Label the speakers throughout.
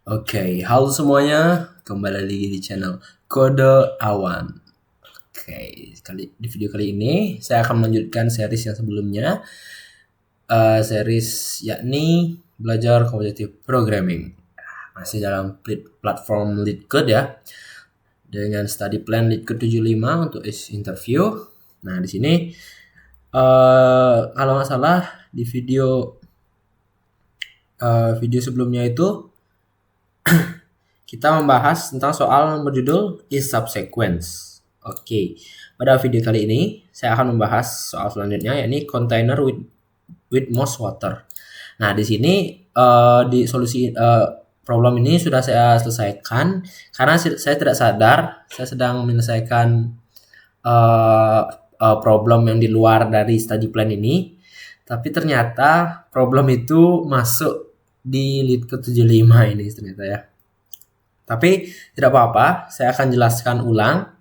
Speaker 1: Oke, halo semuanya, kembali lagi di channel Kode Awan. Di video kali ini saya akan melanjutkan series yang sebelumnya, series yakni belajar kompetitif programming. Masih dalam platform LeetCode ya, dengan study plan LeetCode 75 untuk interview. Nah di sini kalau nggak salah di video sebelumnya itu kita membahas tentang soal yang berjudul is subsequence. Oke, pada video kali ini saya akan membahas soal selanjutnya yakni container with most water. Nah, di sini di solusi problem ini sudah saya selesaikan karena saya tidak sadar saya sedang menyelesaikan problem yang di luar dari study plan ini. Tapi ternyata problem itu masuk di LeetCode 75 ini ternyata ya. Tapi tidak apa-apa, saya akan jelaskan ulang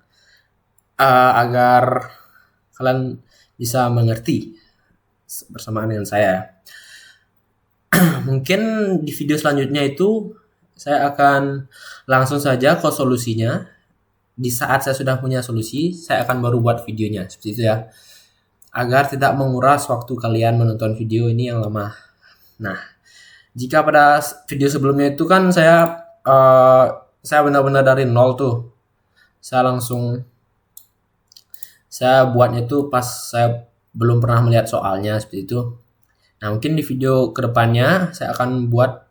Speaker 1: agar kalian bisa mengerti bersamaan dengan saya. Mungkin di video selanjutnya itu saya akan langsung saja ke solusinya. Di saat saya sudah punya solusi, saya akan baru buat videonya, seperti itu ya. Agar tidak menguras waktu kalian menonton video ini yang lama. Nah, jika pada video sebelumnya itu kan saya benar-benar dari nol tuh. Saya buatnya tuh pas saya belum pernah melihat soalnya seperti itu. Nah, mungkin di video kedepannya saya akan buat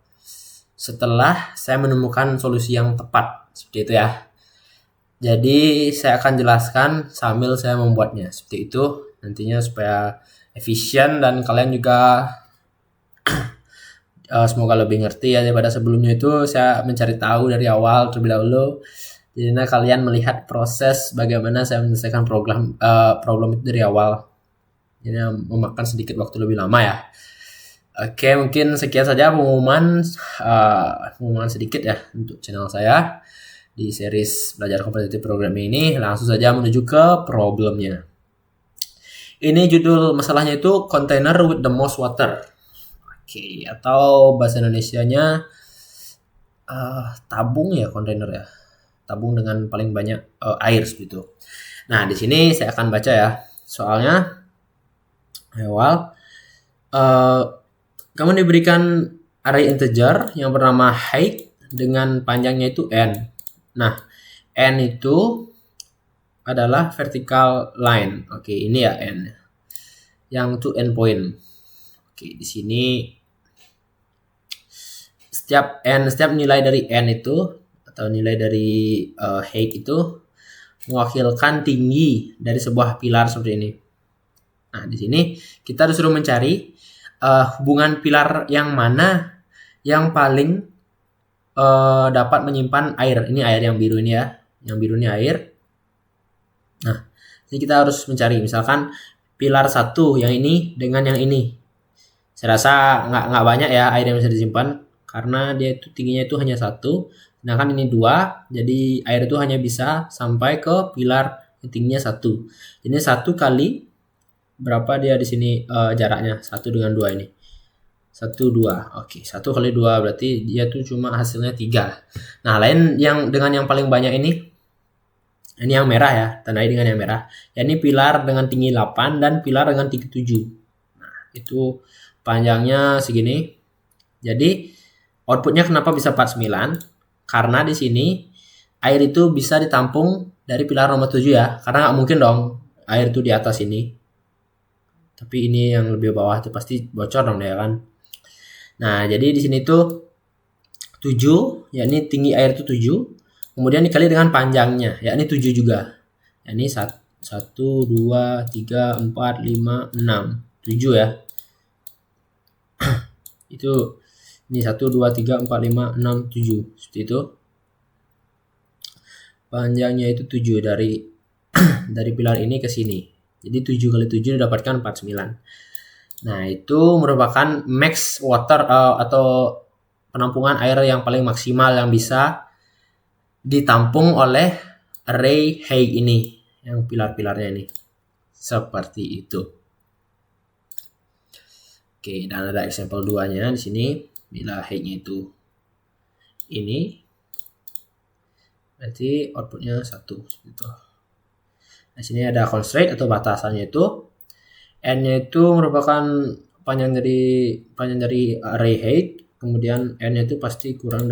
Speaker 1: setelah saya menemukan solusi yang tepat seperti itu ya. Jadi saya akan jelaskan sambil saya membuatnya seperti itu nantinya supaya efisien dan kalian juga semoga lebih ngerti ya daripada sebelumnya itu saya mencari tahu dari awal terlebih dahulu. Jadi kalian melihat proses bagaimana saya menyelesaikan problem itu dari awal. Jadi memakan sedikit waktu lebih lama ya. Oke, mungkin sekian saja pengumuman sedikit ya untuk channel saya di series belajar kompetitif programming ini. Langsung saja menuju ke problemnya. Ini judul masalahnya itu container with the most water. Oke, atau bahasa Indonesianya tabung ya, kontainer ya. Tabung dengan paling banyak air seperti itu. Nah, di sini saya akan baca ya. Soalnya awal kamu diberikan array integer yang bernama height dengan panjangnya itu n. Nah, n itu adalah vertical line. Oke, ini ya n. Yang to end point. Oke, di sini setiap nilai dari n itu atau nilai dari height itu mewakilkan tinggi dari sebuah pilar seperti ini. Nah, di sini kita disuruh mencari hubungan pilar yang mana yang paling dapat menyimpan air. Ini air yang biru ini ya. Yang biru ini air. Nah, ini kita harus mencari misalkan pilar 1 yang ini dengan yang ini. Saya rasa nggak banyak ya air yang bisa disimpan karena dia itu tingginya itu hanya 1, sedangkan ini 2, jadi air itu hanya bisa sampai ke pilar yang tingginya 1. Ini 1 kali berapa dia di sini jaraknya 1 dengan 2 ini 1 2. Oke, 1 kali 2 berarti dia tuh cuma hasilnya 3. Nah, lain yang dengan yang paling banyak ini yang merah ya, tandai dengan yang merah. Ya, ini pilar dengan tinggi 8 dan pilar dengan tinggi 7. Nah, itu panjangnya segini. Jadi outputnya kenapa bisa 49? Karena di sini air itu bisa ditampung dari pilar nomor 7 ya. Karena nggak mungkin dong air itu di atas ini. Tapi ini yang lebih bawah itu pasti bocor dong ya kan. Nah, jadi di sini tuh 7, yakni tinggi air itu 7. Kemudian dikali dengan panjangnya, yakni 7 juga. Yakni 1, 2, 3, 4, 5, 6. 7 ya. Itu ini 1, 2, 3, 4, 5, 6, 7. Seperti itu. Panjangnya itu 7 dari dari pilar ini ke sini. Jadi 7 kali 7 didapatkan 49. Nah, itu merupakan max water atau penampungan air yang paling maksimal yang bisa ditampung oleh array height ini, yang pilar-pilarnya ini. Seperti itu. Oke, dan ada example 2-nya di sini. Bila height-nya itu ini, berarti outputnya 1 gitu. Nah, sini ada constraint atau batasannya itu n-nya itu merupakan panjang dari array height, kemudian n-nya itu pasti kurang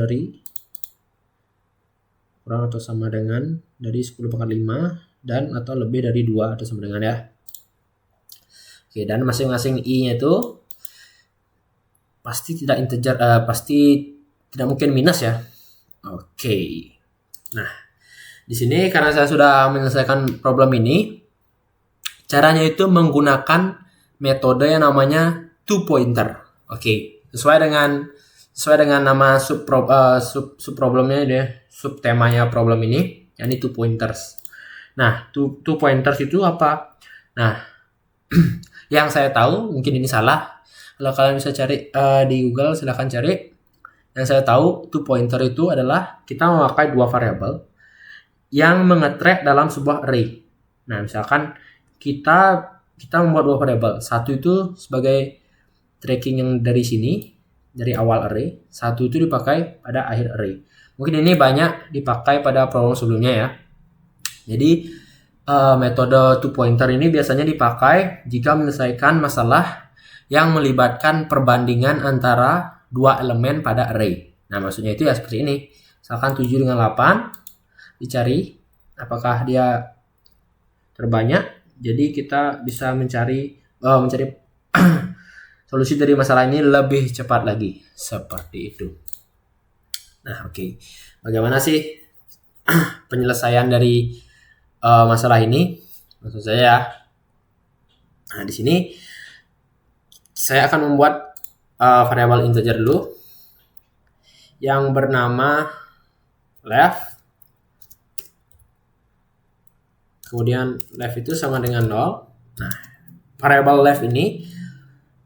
Speaker 1: atau sama dengan dari 10 pangkat 5 dan atau lebih dari 2 atau sama dengan ya. Oke, dan masing-masing i-nya itu pasti tidak integer, pasti tidak mungkin minus ya. Oke. Nah, di sini karena saya sudah menyelesaikan problem ini, caranya itu menggunakan metode yang namanya two pointer. Oke, sesuai dengan nama sub problemnya dia, sub temanya problem ini, yakni two pointers. Nah, two pointers itu apa? Nah, yang saya tahu, mungkin ini salah. Kalau kalian bisa cari di Google, silahkan cari. Yang saya tahu, two pointer itu adalah kita memakai dua variabel yang mengetrack dalam sebuah array. Nah, misalkan kita membuat dua variabel. Satu itu sebagai tracking yang dari sini, dari awal array. Satu itu dipakai pada akhir array. Mungkin ini banyak dipakai pada problem sebelumnya ya. Jadi, metode two pointer ini biasanya dipakai jika menyelesaikan masalah yang melibatkan perbandingan antara dua elemen pada array. Nah, maksudnya itu ya seperti ini. Misalkan 7 dengan 8 dicari apakah dia terbanyak. Jadi kita bisa mencari solusi dari masalah ini lebih cepat lagi. Seperti itu. Nah, oke. Bagaimana sih penyelesaian dari masalah ini? Maksud saya, nah di sini saya akan membuat variabel integer dulu yang bernama left. Kemudian left itu sama dengan 0. Nah, variabel left ini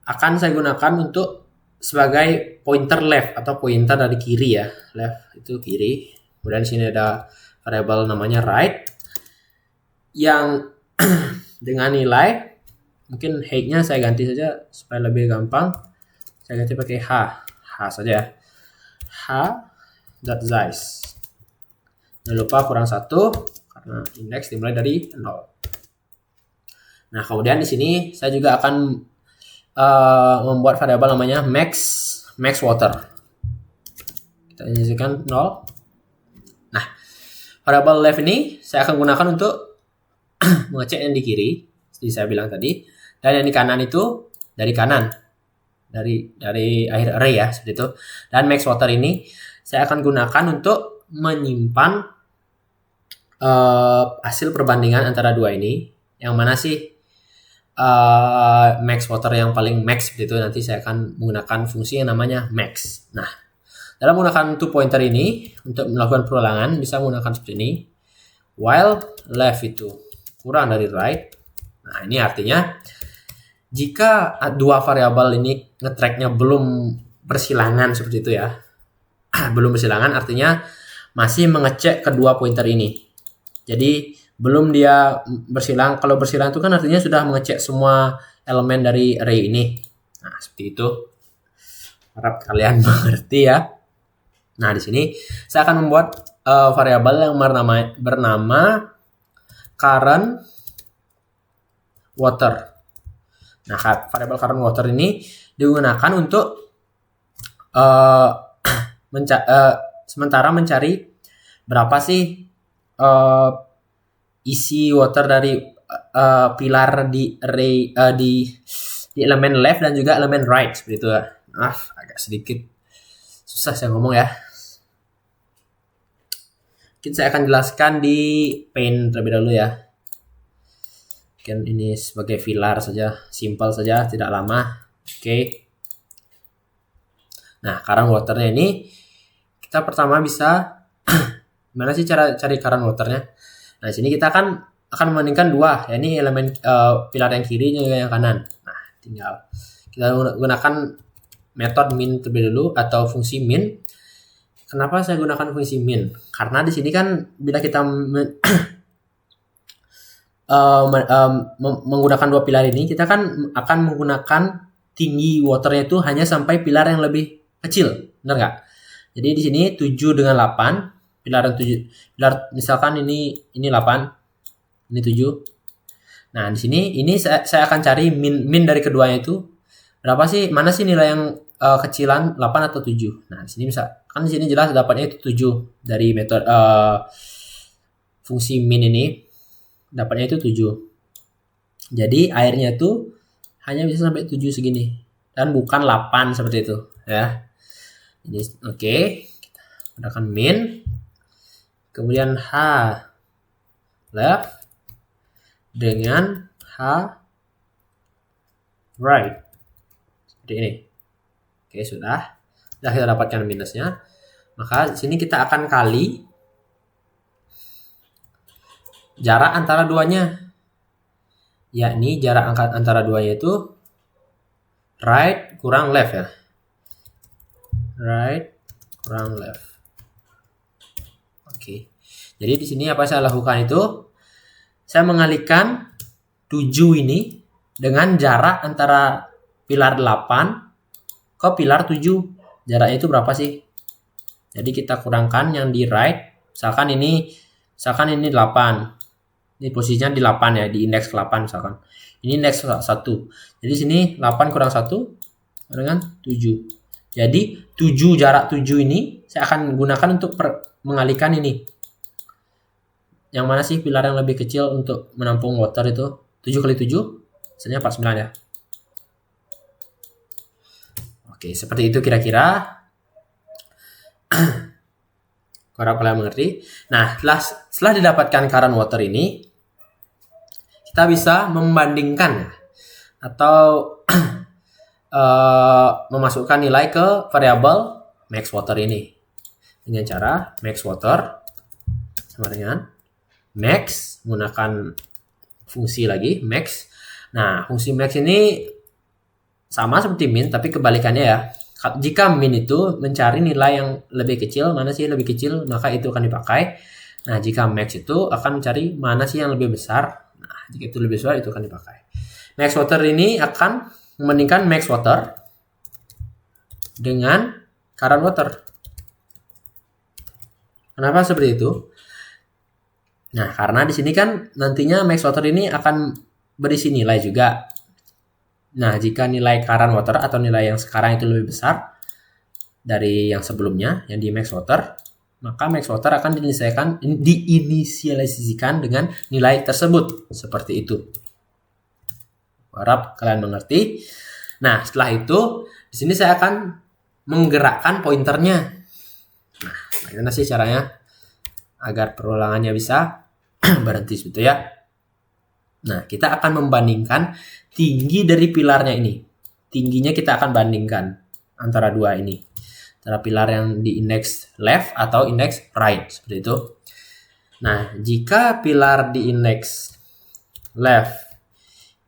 Speaker 1: akan saya gunakan untuk sebagai pointer left atau pointer dari kiri ya. Left itu kiri. Kemudian di sini ada variabel namanya right yang dengan nilai, mungkin height-nya saya ganti saja supaya lebih gampang. Saya ganti pakai h saja. h.size. Jangan lupa kurang 1 karena indeks dimulai dari 0. Nah, kemudian di sini saya juga akan membuat variabel namanya max water. Kita inisialkan 0. Nah, variabel left ini saya akan gunakan untuk mengecek yang di kiri, seperti saya bilang tadi, dan yang di kanan itu dari kanan, dari akhir array ya, seperti itu. Dan max water ini saya akan gunakan untuk menyimpan hasil perbandingan antara dua ini. Yang mana sih max water yang paling max, seperti itu. Nanti saya akan menggunakan fungsi yang namanya max. Nah, dalam menggunakan two pointer ini untuk melakukan perulangan bisa menggunakan seperti ini. While left itu kurang dari right. Nah, ini artinya jika dua variabel ini ngetracknya belum bersilangan seperti itu ya. Belum bersilangan artinya masih mengecek kedua pointer ini. Jadi belum dia bersilang. Kalau bersilang itu kan artinya sudah mengecek semua elemen dari array ini. Nah, seperti itu. Harap kalian mengerti ya. Nah, di sini saya akan membuat variabel yang bernama current water. Nah, variabel current water ini digunakan untuk sementara mencari berapa sih isi water dari pilar di array di elemen left dan juga elemen right, seperti itu. Maaf, agak sedikit susah saya ngomong ya. Mungkin saya akan jelaskan di Paint terlebih dahulu ya. Mungkin ini sebagai pilar saja, simple saja, tidak lama. Oke. Nah, current waternya ini kita pertama bisa gimana sih cara cari current waternya? Nah, di sini kita akan membandingkan dua, yakni elemen pilar yang kiri dan yang kanan. Nah, tinggal kita gunakan metode min terlebih dahulu atau fungsi min. Kenapa saya gunakan fungsi min? Karena di sini kan bila kita menggunakan dua pilar ini, kita kan akan menggunakan tinggi waternya itu hanya sampai pilar yang lebih kecil, benar nggak? Jadi di sini 7 dengan 8, pilar yang 7, pilar misalkan ini 8, ini 7. Nah, di sini ini saya akan cari min dari keduanya itu berapa sih? Mana sih nilai yang kecilan 8 atau 7? Nah, di sini bisa kan di sini jelas dapatnya itu 7 dari metode fungsi min ini dapatnya itu 7. Jadi airnya itu hanya bisa sampai 7 segini dan bukan 8 seperti itu ya. Jadi oke, kita gunakan min, kemudian H left dengan H right seperti ini. Oke, sudah kita dapatkan minusnya. Maka di sini kita akan kali jarak antara duanya, yakni jarak antara duanya itu right kurang left ya. Right kurang left. Oke. Jadi di sini apa saya lakukan itu? Saya mengalihkan 7 ini dengan jarak antara pilar 8 ke pilar 7. Jaraknya itu berapa sih? Jadi kita kurangkan yang di right. Misalkan ini 8. Ini posisinya di 8 ya, di indeks 8 misalkan. Ini indeks 1. Jadi sini 8 kurang 1 dengan 7. Jadi 7 jarak 7 ini saya akan gunakan untuk mengalihkan ini. Yang mana sih pilar yang lebih kecil untuk menampung water itu? 7 kali 7 hasilnya 49 ya. Oke, seperti itu kira-kira. Harap kalian mengerti. Nah, setelah didapatkan current water ini, kita bisa membandingkan atau memasukkan nilai ke variabel max water ini dengan cara max water sama dengan max menggunakan fungsi lagi max. Nah, fungsi max ini sama seperti min tapi kebalikannya ya. Jika min itu mencari nilai yang lebih kecil, mana sih yang lebih kecil, maka itu akan dipakai. Nah, jika max itu akan mencari mana sih yang lebih besar. Nah, jika itu lebih besar itu akan dipakai. Max water ini akan membandingkan max water dengan current water. Kenapa seperti itu? Nah, karena di sini kan nantinya max water ini akan berisi nilai juga. Nah, jika nilai current water atau nilai yang sekarang itu lebih besar dari yang sebelumnya, yang di max water, maka max water akan diinisialisasikan dengan nilai tersebut. Seperti itu. Harap kalian mengerti. Nah, setelah itu di sini saya akan menggerakkan pointernya. Nah, bagaimana sih caranya agar perulangannya bisa berhenti gitu ya. Nah, kita akan membandingkan tinggi dari pilarnya ini. Tingginya kita akan bandingkan antara dua ini. Antara pilar yang di indeks left atau indeks right seperti itu. Nah, jika pilar di indeks left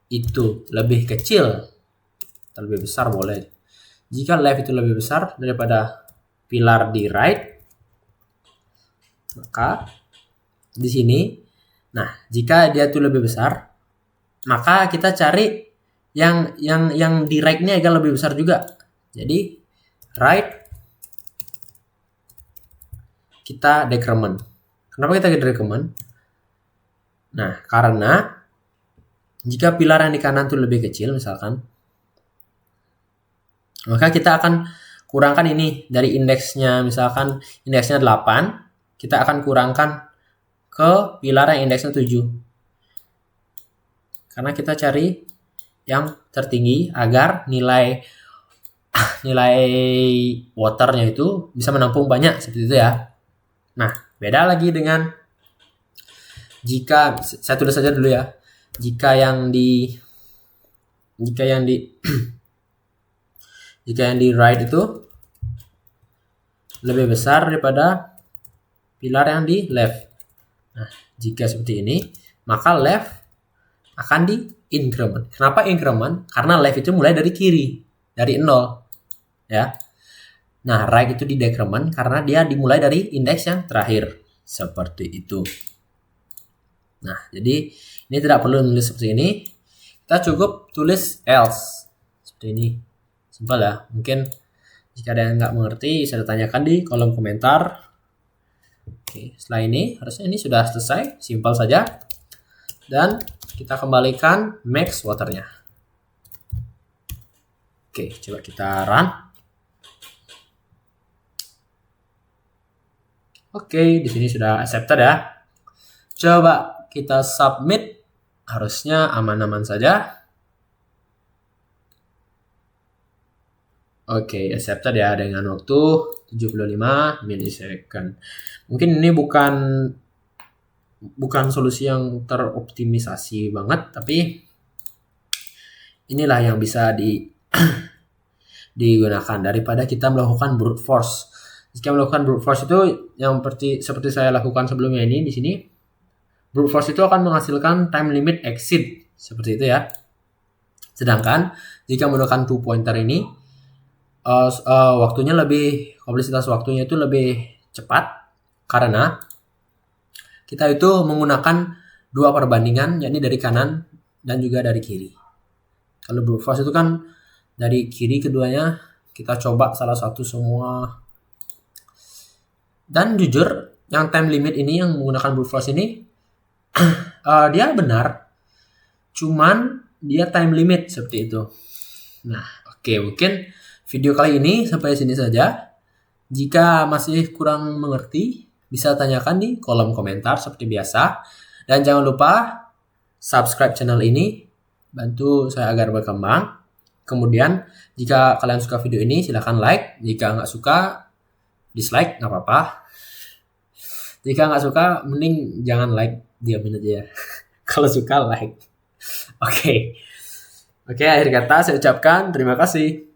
Speaker 1: itu lebih kecil atau lebih besar boleh. Jika left itu lebih besar daripada pilar di right, maka di sini, nah jika dia itu lebih besar, maka kita cari yang di right ini agak lebih besar juga. Jadi right kita decrement. Kenapa kita decrement? Nah, karena jika pilar yang di kanan itu lebih kecil misalkan, maka kita akan kurangkan ini dari indeksnya, misalkan indeksnya 8, kita akan kurangkan ke pilar yang indeksnya 7. Karena kita cari yang tertinggi agar nilai waternya itu bisa menampung banyak seperti itu ya. Nah, beda lagi dengan jika saya tulis saja dulu ya. Jika yang di right itu lebih besar daripada pilar yang di left. Nah, jika seperti ini, maka left akan di increment. Kenapa increment? Karena left itu mulai dari kiri, dari 0. Ya. Nah, right itu di decrement karena dia dimulai dari indeks yang terakhir. Seperti itu. Nah, jadi ini tidak perlu nulis seperti ini. Kita cukup tulis else. Seperti ini. Simpel ya. Mungkin Jika ada yang nggak mengerti, bisa ditanyakan di kolom komentar. Oke, setelah ini harusnya ini sudah selesai, simpel saja. Dan kita kembalikan max waternya. Oke, coba kita run. Oke, di sini sudah accepted ya. Coba kita submit, harusnya aman-aman saja. Oke, accepted ya dengan waktu 75 milisecond. Mungkin ini bukan solusi yang teroptimisasi banget, tapi inilah yang bisa digunakan daripada kita melakukan brute force. Jika melakukan brute force itu yang seperti saya lakukan sebelumnya ini di sini, brute force itu akan menghasilkan time limit exceed seperti itu ya. Sedangkan jika menggunakan 2 pointer ini kompleksitas waktunya itu lebih cepat karena kita itu menggunakan 2 perbandingan, yakni dari kanan dan juga dari kiri. Kalau brute force itu kan dari kiri keduanya, kita coba salah satu semua. Dan jujur, yang time limit ini yang menggunakan brute force ini dia benar, cuman dia time limit seperti itu. Nah, oke, mungkin video kali ini sampai sini saja. Jika masih kurang mengerti, bisa tanyakan di kolom komentar seperti biasa. Dan jangan lupa subscribe channel ini, bantu saya agar berkembang. Kemudian, jika kalian suka video ini, silahkan like. Jika nggak suka, dislike, nggak apa-apa. Jika nggak suka, mending jangan like, diamin aja ya. Kalau suka, like. Oke, akhir kata saya ucapkan terima kasih.